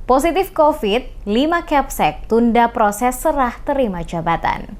Positif COVID, 5 Kepsek tunda proses serah terima jabatan.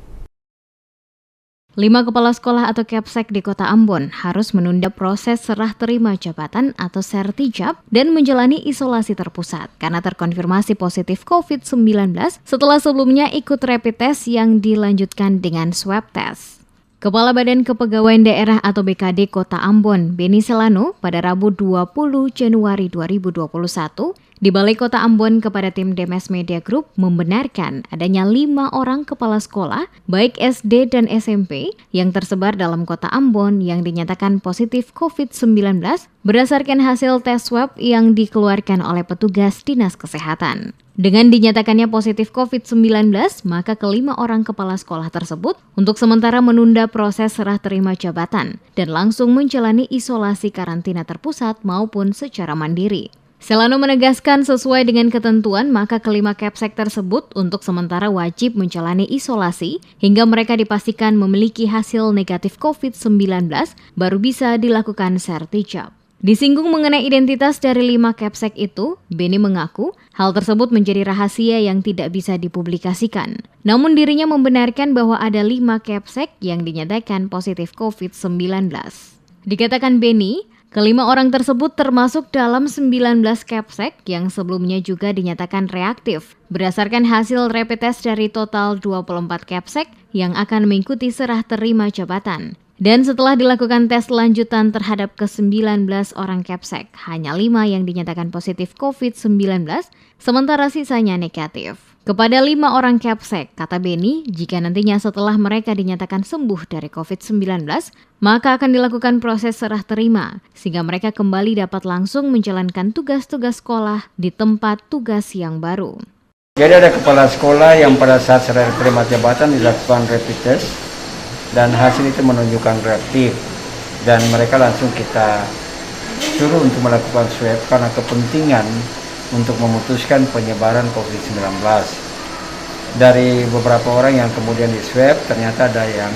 5 kepala sekolah atau Kepsek di Kota Ambon harus menunda proses serah terima jabatan atau sertijab dan menjalani isolasi terpusat karena terkonfirmasi positif COVID-19 setelah sebelumnya ikut rapid test yang dilanjutkan dengan swab test. Kepala Badan Kepegawaian Daerah atau BKD Kota Ambon, Benny Selano, pada Rabu 20 Januari 2021, di Balai Kota Ambon kepada tim Demes Media Group membenarkan adanya 5 orang kepala sekolah, baik SD dan SMP, yang tersebar dalam Kota Ambon yang dinyatakan positif COVID-19 berdasarkan hasil tes swab yang dikeluarkan oleh petugas Dinas Kesehatan. Dengan dinyatakannya positif COVID-19, maka kelima orang kepala sekolah tersebut untuk sementara menunda proses serah terima jabatan dan langsung menjalani isolasi karantina terpusat maupun secara mandiri. Selano menegaskan sesuai dengan ketentuan maka kelima Kepsek tersebut untuk sementara wajib menjalani isolasi hingga mereka dipastikan memiliki hasil negatif COVID-19 baru bisa dilakukan sertijab. Disinggung mengenai identitas dari 5 Kepsek itu, Benny mengaku hal tersebut menjadi rahasia yang tidak bisa dipublikasikan. Namun dirinya membenarkan bahwa ada 5 Kepsek yang dinyatakan positif COVID-19. Dikatakan Benny, kelima orang tersebut termasuk dalam 19 Kepsek yang sebelumnya juga dinyatakan reaktif berdasarkan hasil rapid test dari total 24 Kepsek yang akan mengikuti serah terima jabatan. Dan setelah dilakukan tes lanjutan terhadap ke-19 orang Kepsek, hanya 5 yang dinyatakan positif COVID-19, sementara sisanya negatif. Kepada 5 orang Kepsek, kata Benny, jika nantinya setelah mereka dinyatakan sembuh dari COVID-19, maka akan dilakukan proses serah terima, sehingga mereka kembali dapat langsung menjalankan tugas-tugas sekolah di tempat tugas yang baru. Jadi ada kepala sekolah yang pada saat serah terima jabatan dilakukan rapid test, dan hasil itu menunjukkan reaktif, dan mereka langsung kita suruh untuk melakukan swab karena kepentingan untuk memutuskan penyebaran COVID-19. Dari beberapa orang yang kemudian di swab ternyata ada yang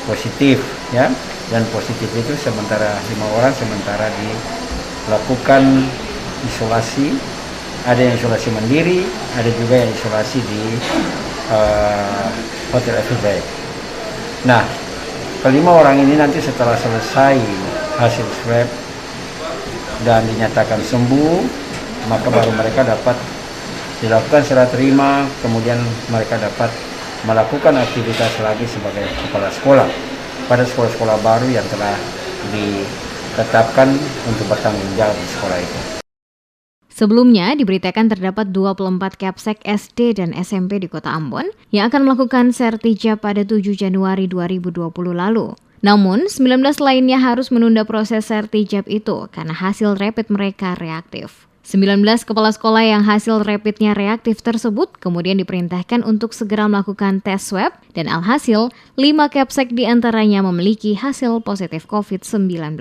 positif, ya, dan positif itu sementara 5 orang sementara dilakukan isolasi, ada yang isolasi mandiri, ada juga yang isolasi di Hotel Everday. Nah, kelima orang ini nanti setelah selesai hasil swab dan dinyatakan sembuh, maka baru mereka dapat dilakukan serah terima, kemudian mereka dapat melakukan aktivitas lagi sebagai kepala sekolah pada sekolah-sekolah baru yang telah ditetapkan untuk bertanggung jawab di sekolah itu. Sebelumnya diberitakan terdapat 24 Kepsek SD dan SMP di Kota Ambon yang akan melakukan sertijab pada 7 Januari 2020 lalu. Namun, 19 lainnya harus menunda proses sertijab itu karena hasil rapid mereka reaktif. 19 kepala sekolah yang hasil rapidnya reaktif tersebut kemudian diperintahkan untuk segera melakukan tes swab dan alhasil 5 Kepsek diantaranya memiliki hasil positif COVID-19.